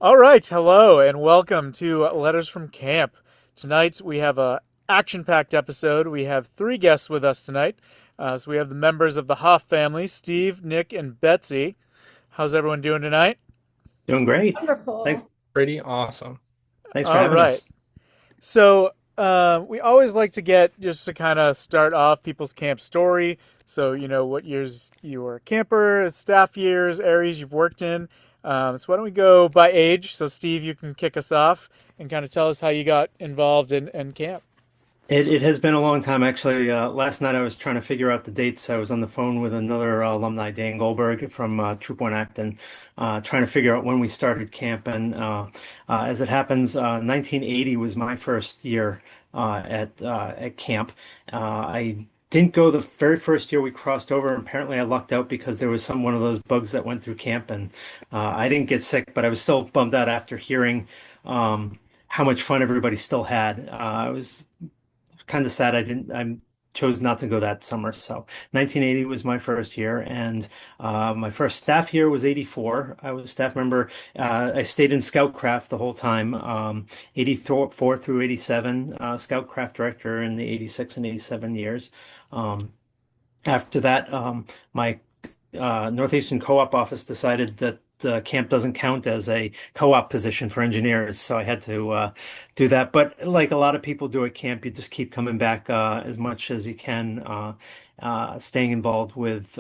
All right, hello and welcome to Letters from Camp. Tonight we have a action-packed episode. We have three guests with us tonight. So we have the members of the Hoff family, Steve, Nick, and Betsy. How's everyone doing tonight? Doing great. Thanks. Wonderful. Pretty awesome. Thanks for All having right. us. So we always like to get just to kind of start off people's camp story. So what years you were a camper, staff years, areas you've worked in. So why don't we go by age? So Steve, you can kick us off and kind of tell us how you got involved in camp. It has been a long time, actually. Last night I was trying to figure out the dates. I was on the phone with another alumni, Dan Goldberg from Troop One Acton, trying to figure out when we started camp. And as it happens, 1980 was my first year at camp. I didn't go the very first year we crossed over. Apparently, I lucked out because there was one of those bugs that went through camp, and I didn't get sick. But I was still bummed out after hearing how much fun everybody still had. I was kind of sad I chose not to go that summer. So 1980 was my first year, and my first staff year was 84. I was a staff member. I stayed in Scoutcraft the whole time, 84 through 87, Scoutcraft director in the 86 and 87 years. After that, my Northeastern Co-op office decided that camp doesn't count as a co-op position for engineers, so I had to do that. But like a lot of people do at camp, you just keep coming back as much as you can, staying involved with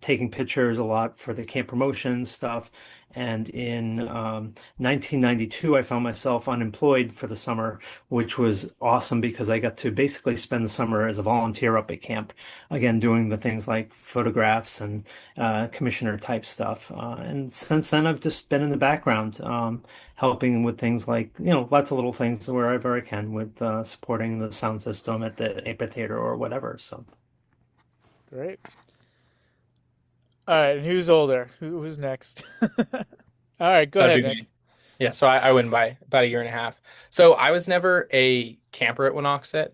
taking pictures a lot for the camp promotion stuff. And in 1992, I found myself unemployed for the summer, which was awesome because I got to basically spend the summer as a volunteer up at camp, again, doing the things like photographs and commissioner type stuff. And since then, I've just been in the background, helping with things like, lots of little things wherever I can with supporting the sound system at the amphitheater or whatever. So, Great. All right, and who's older? Who's next? All right, go That'd ahead, be Nick. me. Yeah, so I went by about a year and a half. So I was never a camper at Winoxet.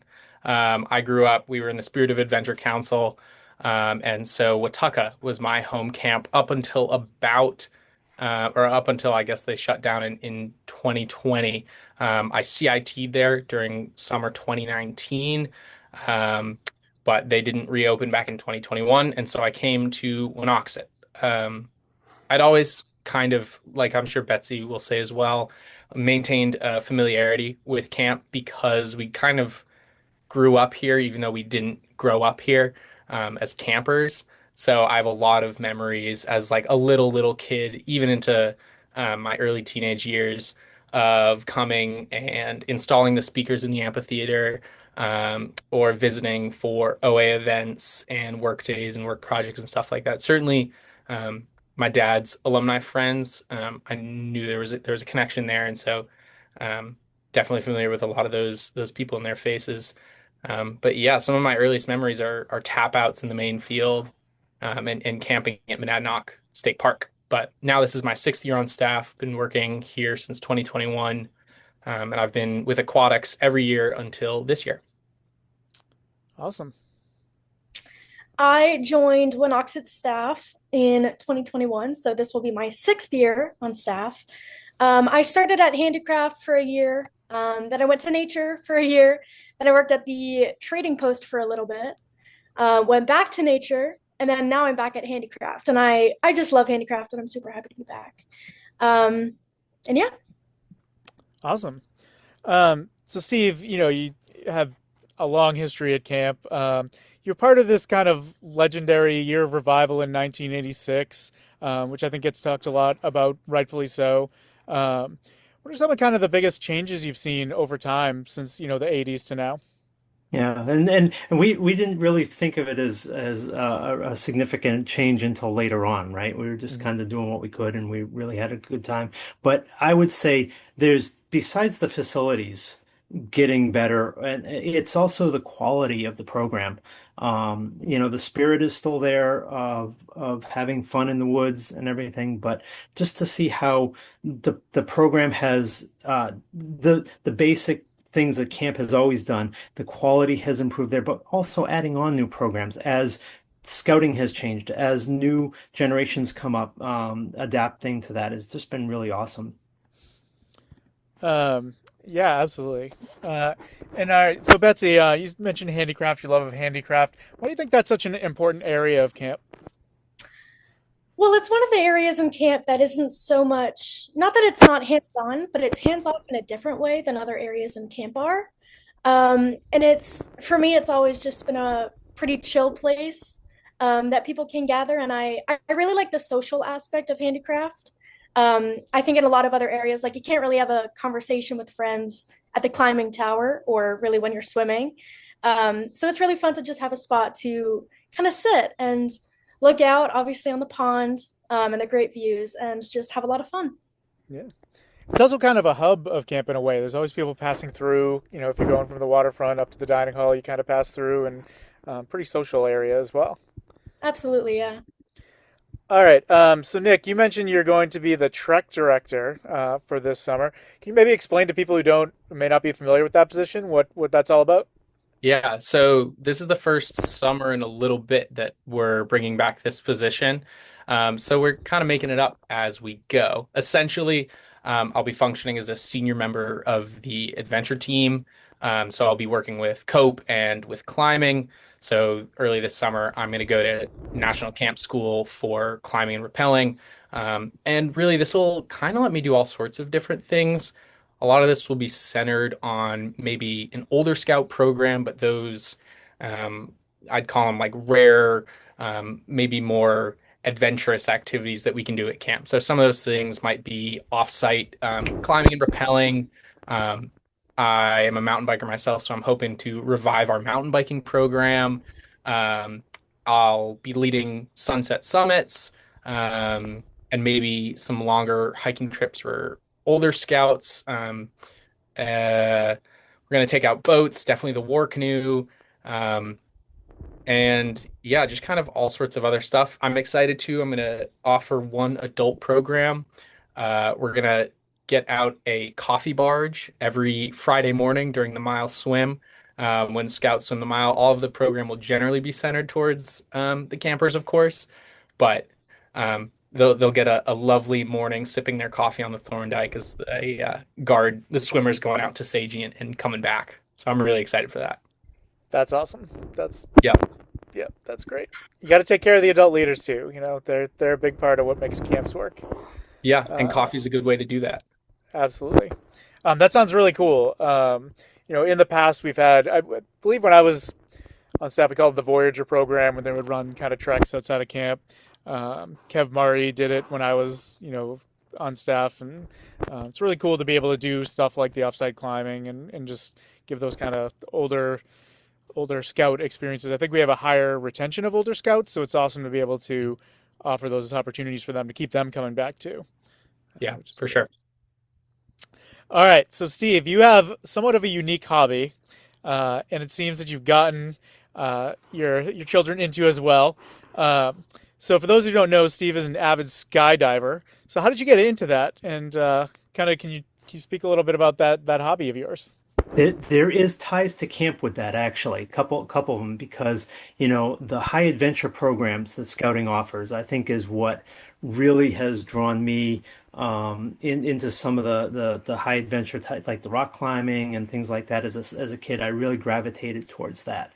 I grew up, we were in the Spirit of Adventure Council. And so Wataka was my home camp up until I guess they shut down in 2020. I CIT'd there during summer 2019. Um, but they didn't reopen back in 2021. And so I came to Winoxet. I'd always kind of, like I'm sure Betsy will say as well, maintained a familiarity with camp because we kind of grew up here, even though we didn't grow up here as campers. So I have a lot of memories as like a little kid, even into my early teenage years, of coming and installing the speakers in the amphitheater, or visiting for OA events and work days and work projects and stuff like that. Certainly, my dad's alumni friends, I knew there was a connection there, and so definitely familiar with a lot of those people and their faces. But yeah, some of my earliest memories are tap outs in the main field, and camping at Monadnock State Park. But now this is my sixth year on staff. Been working here since 2021, and I've been with Aquatics every year until this year. Awesome. I joined Winoxet staff in 2021, so this will be my sixth year on staff. I started at handicraft for a year, then I went to nature for a year, then I worked at the trading post for a little bit, went back to nature, and then now I'm back at handicraft. And I just love handicraft, and I'm super happy to be back. Um, and yeah, Awesome. So Steve, you have a long history at camp. You're part of this kind of legendary year of revival in 1986, which I think gets talked a lot about, rightfully so. What are some of kind of the biggest changes you've seen over time since, the 80s to now? yeah, and we didn't really think of it as a significant change until later on, right? We were just Mhm. kind of doing what we could, and we really had a good time. But I would say there's besides the facilities getting better, and it's also the quality of the program. The spirit is still there of having fun in the woods and everything, but just to see how the program has the basic things that camp has always done, the quality has improved there, but also adding on new programs as scouting has changed, as new generations come up, adapting to that has just been really awesome. Yeah, absolutely. Uh, and all right, so Betsy, you mentioned handicraft, your love of handicraft. Why do you think that's such an important area of camp? Well, it's one of the areas in camp that isn't so much, not that it's not hands-on, but it's hands-off in a different way than other areas in camp are. And for me, it's always just been a pretty chill place that people can gather. And I really like the social aspect of handicraft. I think in a lot of other areas, like you can't really have a conversation with friends at the climbing tower or really when you're swimming. So it's really fun to just have a spot to kind of sit and look out, obviously, on the pond and the great views and just have a lot of fun. Yeah. It's also kind of a hub of camp in a way. There's always people passing through. You know, if you're going from the waterfront up to the dining hall, you kind of pass through, and pretty social area as well. Absolutely, yeah. All right. So Nick, you mentioned you're going to be the Trek director for this summer. Can you maybe explain to people who don't may not be familiar with that position what that's all about? Yeah, so this is the first summer in a little bit that we're bringing back this position. So we're kind of making it up as we go. Essentially, I'll be functioning as a senior member of the adventure team. So I'll be working with Cope and with climbing. So early this summer, I'm going to go to National Camp School for climbing and rappelling. And really, this will kind of let me do all sorts of different things. A lot of this will be centered on maybe an older scout program, but those um, I'd call them like rare, maybe more adventurous activities that we can do at camp. So some of those things might be off-site climbing and rappelling. Um, I am a mountain biker myself, so I'm hoping to revive our mountain biking program. Um, I'll be leading sunset summits, and maybe some longer hiking trips for older scouts. We're going to take out boats, definitely the war canoe. Um, and yeah, just kind of all sorts of other stuff. I'm excited too. I'm going to offer one adult program. We're going to get out a coffee barge every Friday morning during the mile swim. When scouts swim the mile, all of the program will generally be centered towards the campers, of course, but they'll get a lovely morning sipping their coffee on the Thorndike as they guard the swimmers going out to Seiji and coming back. So I'm really excited for that. That's awesome. That's Yeah. yeah, that's great. You got to take care of the adult leaders too. You know, they're a big part of what makes camps work. Yeah, and Uh, coffee's a good way to do that. Absolutely. That sounds really cool. You know, in the past we've had, I believe when I was on staff, we called it the Voyager program, when they would run kind of treks outside of camp. Kev Murray did it when I was, you know, on staff, and it's really cool to be able to do stuff like the offsite climbing and just give those kind of older scout experiences. I think we have a higher retention of older scouts, so it's awesome to be able to offer those opportunities for them to keep them coming back too, Yeah, which is for great. sure. All right, so Steve, you have somewhat of a unique hobby, and it seems that you've gotten your children into as well. So, for those who don't know, Steve is an avid skydiver. So, how did you get into that? And kind of, can you speak a little bit about that hobby of yours? There is ties to camp with that actually, couple of them because the high adventure programs that Scouting offers, I think, is what really has drawn me into some of the high adventure type, like the rock climbing and things like that. As a kid, I really gravitated towards that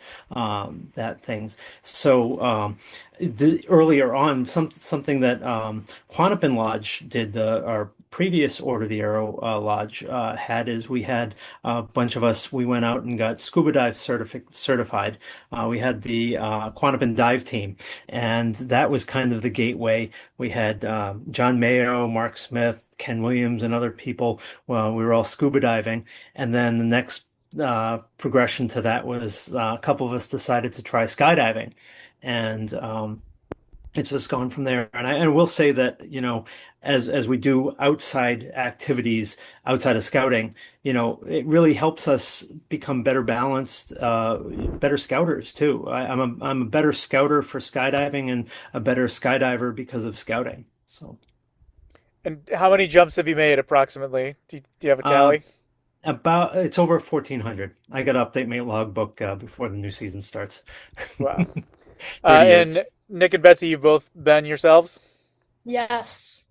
things. So earlier on, something that Quantipen Lodge did, our previous Order of the Arrow Lodge had, is we had a bunch of us, we went out and got scuba dive certified. We had the Quantipen dive team, and that was kind of the gateway. We had John Mayo, Mark Smith, Ken Williams, and other people. Well, we were all scuba diving, and then the next progression to that was a couple of us decided to try skydiving, and it's just gone from there. And I will say that, as we do outside activities outside of scouting, it really helps us become better balanced, better scouters too. I'm a better scouter for skydiving and a better skydiver because of scouting. So And how many jumps have you made approximately? Do you have a uh, tally? about it's over 1,400. I got to update my logbook before the new season starts. Wow. 30 years. And Nick and Betsy, you've both been yourselves? Yes.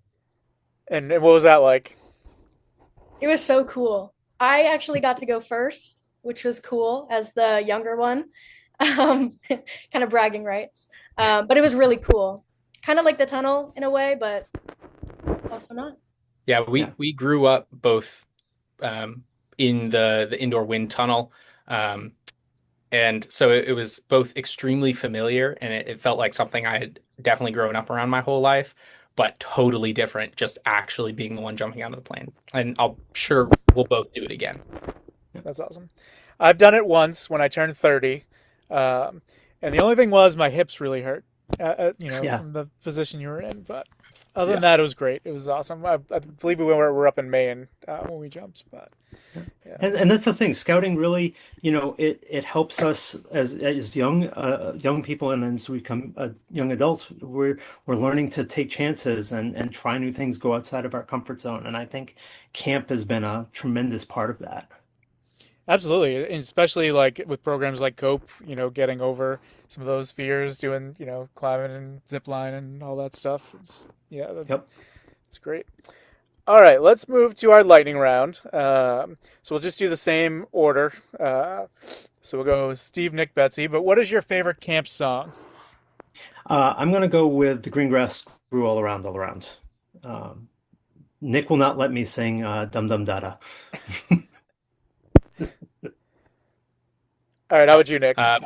And what was that like? It was so cool. I actually got to go first, which was cool as the younger one. Kind of bragging rights. But it was really cool. Kind of like the tunnel in a way, but also not. Yeah, Yeah. we grew up both um, in the indoor wind tunnel. Um, And so it was both extremely familiar and it felt like something I had definitely grown up around my whole life, but totally different, just actually being the one jumping out of the plane. And I'm sure we'll both do it again. That's awesome. I've done it once when I turned 30. Um, and the only thing was my hips really hurt, Yeah. from the position you were in. But other than Yeah. that, it was great. It was awesome. I believe we were up in Maine when we jumped. But yeah, And that's the thing. Scouting really, it helps us as young people, and as we become young adults, we're learning to take chances and try new things, go outside of our comfort zone. And I think camp has been a tremendous part of that. absolutely. And especially like with programs like COPE, getting over some of those fears, doing, climbing and zip line and all that stuff. Yeah, Yep. it's great. All right, let's move to our lightning round. So we'll just do the same order. So we'll go Steve, Nick, Betsy. But what is your favorite camp song? I'm gonna go with the green grass grew all around, all around. Um, Nick will not let me sing Dum Dum Dada. All right, how about you, Nick? Uh,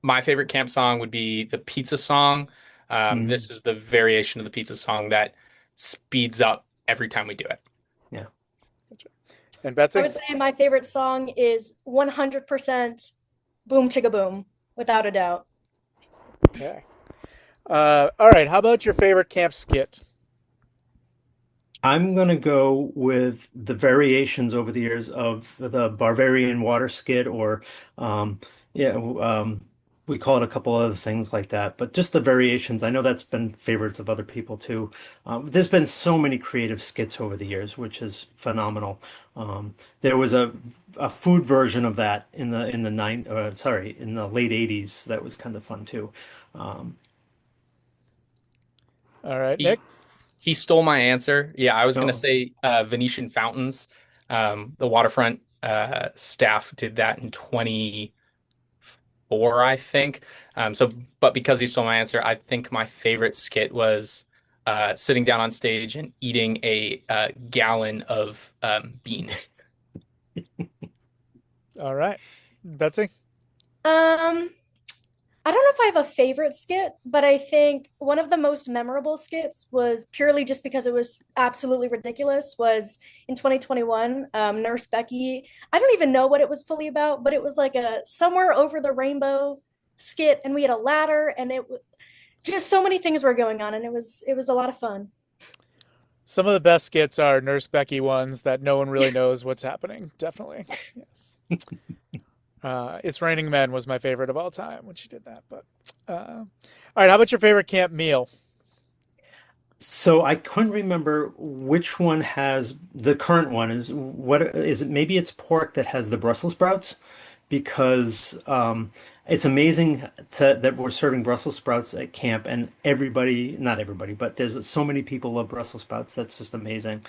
my favorite camp song would be the pizza song. Mm, This is the variation of the pizza song that speeds up every time we do it. yeah. And I Betsy? would say my favorite song is 100% Boom Chicka Boom, without a doubt. Okay. All right, how about your favorite camp skit? I'm gonna go with the variations over the years of the Bavarian water skid, or um, yeah, we call it a couple other things like that. But just the variations. I know that's been favorites of other people too. There's been so many creative skits over the years, which is phenomenal. There was a food version of that in the late '80s. That was kind of fun too. Um, All right, Nick? He he stole my answer. Yeah, I was gonna no, say Venetian fountains. The waterfront staff did that in 2004, I think. But because he stole my answer, I think my favorite skit was sitting down on stage and eating a gallon of beans. All right. Betsy? Um, I don't know if I have a favorite skit, but I think one of the most memorable skits was purely just because it was absolutely ridiculous. Was in 2021, Nurse Becky. I don't even know what it was fully about, but it was like a somewhere over the rainbow skit, and we had a ladder, and just so many things were going on, and it was a lot of fun. Some of the best skits are Nurse Becky ones that no one really knows what's happening. Definitely. Yes. It's Raining Men was my favorite of all time when she did that. But all right, how about your favorite camp meal? so I couldn't remember which one has the current one is what is it? Maybe it's pork that has the Brussels sprouts because it's amazing that we're serving Brussels sprouts at camp and everybody, not everybody, but there's so many people love Brussels sprouts. That's just amazing.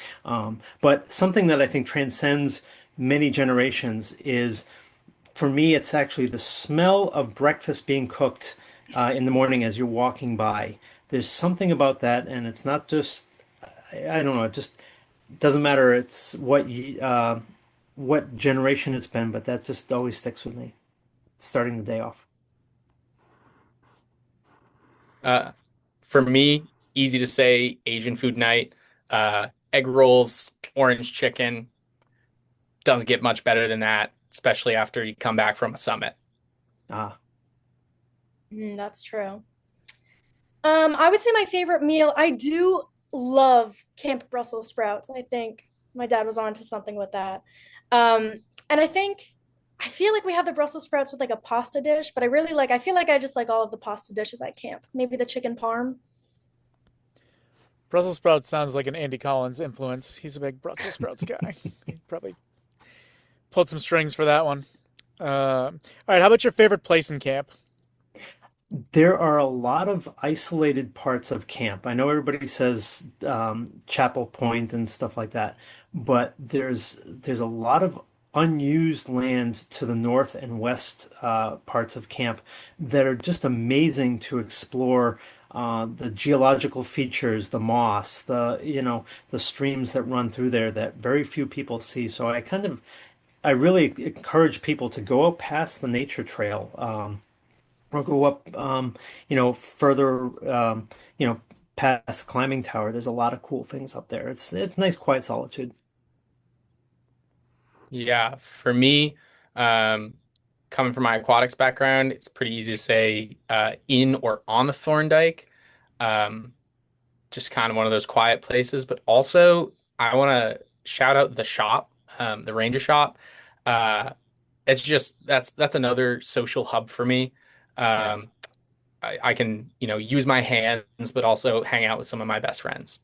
But something that I think transcends many generations is for me, it's actually the smell of breakfast being cooked in the morning as you're walking by. There's something about that, and it's not just, I don't know, it just doesn't matter. It's what generation it's been, but that just always sticks with me, starting the day off. Uh, for me, easy to say, Asian food night, egg rolls, orange chicken. Doesn't get much better than that, especially after you come back from a summit. Ah, That's true. I would say my favorite meal. I do love Camp Brussels sprouts. I think my dad was on to something with that. And I feel like we have the Brussels sprouts with like a pasta dish, but I feel like I just like all of the pasta dishes at camp. Maybe the chicken parm. Brussels sprouts sounds like an Andy Collins influence. He's a big Brussels sprouts guy. He probably pulled some strings for that one. All right, how about your favorite place in camp? there are a lot of isolated parts of camp. I know everybody says Chapel Point and stuff like that, but there's a lot of unused land to the north and west parts of camp that are just amazing to explore. The geological features, the moss, the streams that run through there that very few people see. So I really encourage people to go out past the nature trail, or go up, further, you know, past the climbing tower. There's a lot of cool things up there. It's nice, quiet solitude. Yeah, for me, um, coming from my aquatics background, it's pretty easy to say in or on the Thorndike. Um, just kind of one of those quiet places. But also, I want to shout out the shop, the Ranger Shop. Uh, it's just that's another social hub for me. Yeah. Um, I can, use my hands, but also hang out with some of my best friends.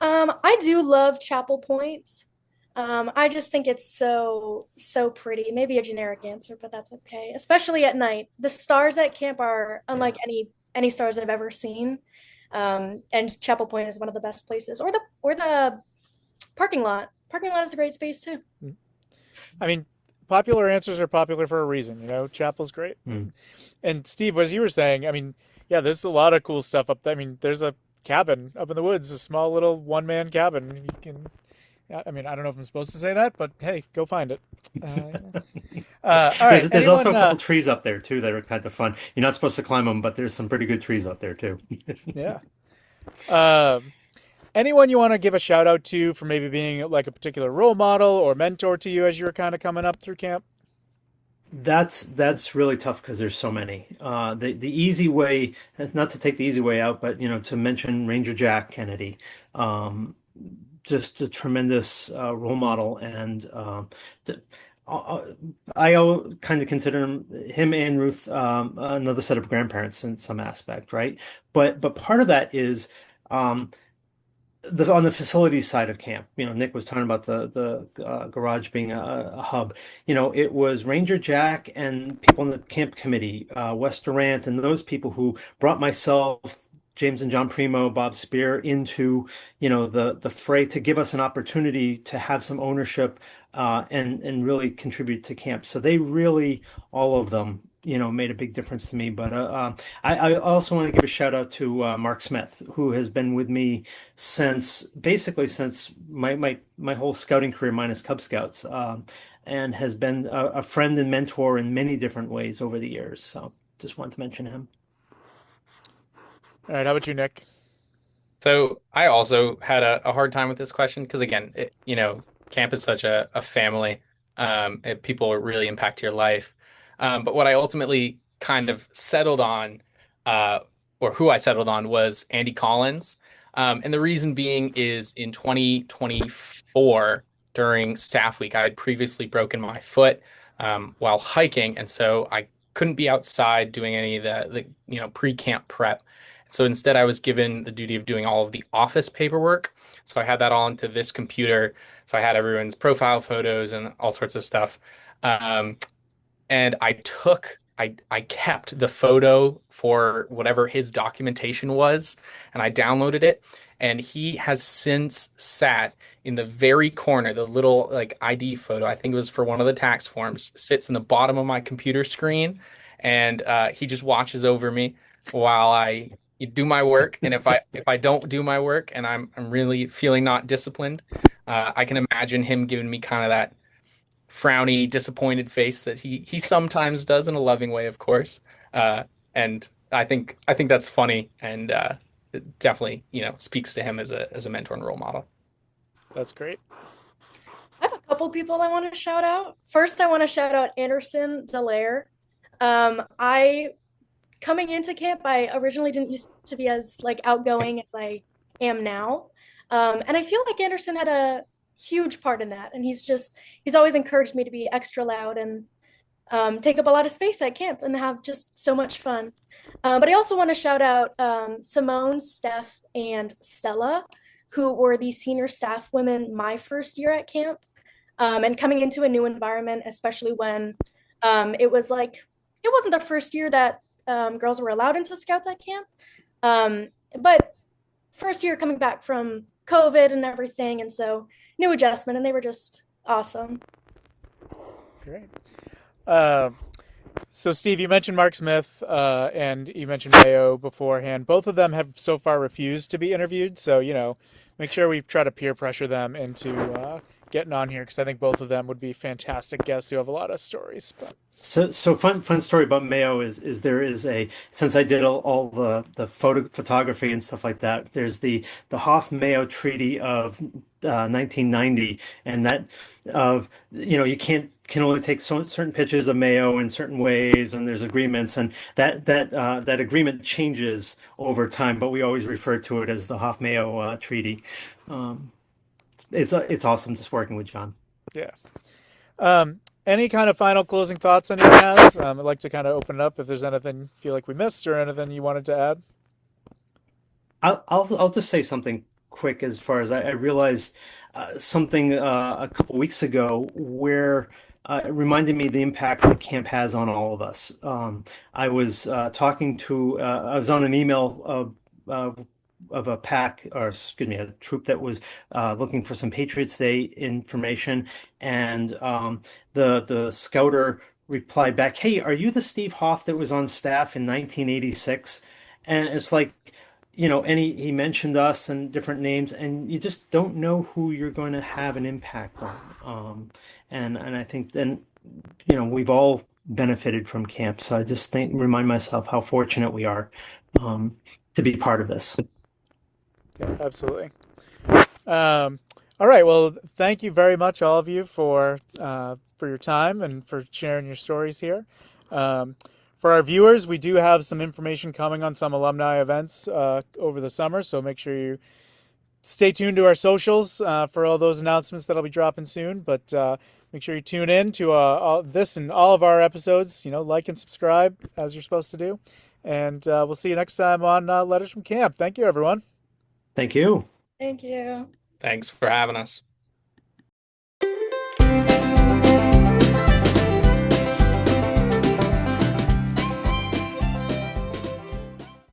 I do love Chapel Point. I just think it's so pretty. Maybe a generic answer, but that's okay. Especially at night. The stars at camp are unlike Yeah. any stars I've ever seen. And Chapel Point is one of the best places. Or the parking lot. Parking lot is a great space too. I mean, popular answers are popular for a reason. Chapel's great. Hmm. And Steve, as you were saying, I mean, yeah, there's a lot of cool stuff up there. I mean, there's a cabin up in the woods, a small little one-man cabin. You can, I mean, I don't know if I'm supposed to say that, but hey, go find it. All right, There's also anyone? a couple trees up there too that are kind of fun. You're not supposed to climb them, but there's some pretty good trees up there too. Yeah. Um, Anyone you want to give a shout out to for maybe being like a particular role model or mentor to you as you were kind of coming up through camp? That's really tough because there's so many. The easy way, not to take the easy way out, but to mention Ranger Jack Kennedy, um, just a tremendous role model, and th- uh, I kind of consider him and Ruth another set of grandparents in some aspect, right? But part of that is. Um, on the facilities side of camp, Nick was talking about the garage being a hub. It was Ranger Jack and people in the camp committee, Wes Durant, and those people who brought myself, James and John Primo, Bob Spear into, the fray to give us an opportunity to have some ownership and really contribute to camp. So they really, all of them, made a big difference to me. But I also want to give a shout out to Mark Smith, who has been with me since my whole scouting career minus Cub Scouts, and has been a friend and mentor in many different ways over the years. So just wanted to mention him. All right, how about you, Nick? So I also had a hard time with this question because again, camp is such a family. People really impact your life. But what I ultimately kind of settled on, uh, or who I settled on was Andy Collins. And the reason being is in 2024 during staff week, I had previously broken my foot while hiking, and so I couldn't be outside doing any of the pre-camp prep. So instead, I was given the duty of doing all of the office paperwork. So I had that all into this computer. So I had everyone's profile photos and all sorts of stuff. Um, and I kept the photo for whatever his documentation was, and I downloaded it. And he has since sat in the very corner, the little like ID photo, I think it was for one of the tax forms, sits in the bottom of my computer screen, and he just watches over me while I do my work. And if I don't do my work and I'm really feeling not disciplined, I can imagine him giving me kind of that frowny, disappointed face that he sometimes does in a loving way, of course. And I think that's funny, and it definitely speaks to him as a mentor and role model. That's great. I have a couple people I want to shout out. First, I want to shout out Anderson Delaire. I coming into camp, I originally didn't used to be as like outgoing as I am now. And I feel like Anderson had a huge part in that. And he's always encouraged me to be extra loud and take up a lot of space at camp and have just so much fun. But I also want to shout out Simone, Steph, and Stella, who were the senior staff women my first year at camp. And coming into a new environment, especially when it was like, it wasn't the first year that girls were allowed into scouts at camp. But first year coming back from COVID and everything. And so new adjustment, and they were just awesome. Great. Um, so, Steve, you mentioned Mark Smith and you mentioned Mayo beforehand. Both of them have so far refused to be interviewed. So, make sure we try to peer pressure them into getting on here because I think both of them would be fantastic guests who have a lot of stories. But So fun story about Mayo is there is a since I did all the photography and stuff like that. There's the Hoff Mayo Treaty of 1990, and that of you can only take certain pictures of Mayo in certain ways, and there's agreements, and that agreement changes over time, but we always refer to it as the Hoff Mayo Treaty. Um, it's awesome just working with John. yeah. Any kind of final closing thoughts anyone has? I'd like to kind of open it up if there's anything you feel like we missed or anything you wanted to add. I'll just say something quick as far as I realized something a couple weeks ago where it reminded me the impact that camp has on all of us. I was I was on an email of a pack, or excuse me, a troop that was looking for some Patriots Day information, and the scouter replied back, "Hey, are you the Steve Hoff that was on staff in 1986?" And it's like, and he mentioned us and different names, and you just don't know who you're going to have an impact on. And I think then, we've all benefited from camp, so I just remind myself how fortunate we are to be part of this. Yeah, absolutely. All right. Well, thank you very much, all of you, for your time and for sharing your stories here. For our viewers, we do have some information coming on some alumni events over the summer, so make sure you stay tuned to our socials for all those announcements that'll be dropping soon. But make sure you tune in to this and all of our episodes. Like and subscribe as you're supposed to do. And we'll see you next time on Letters from Camp. Thank you, everyone. Thank you. Thank you. Thanks for having us.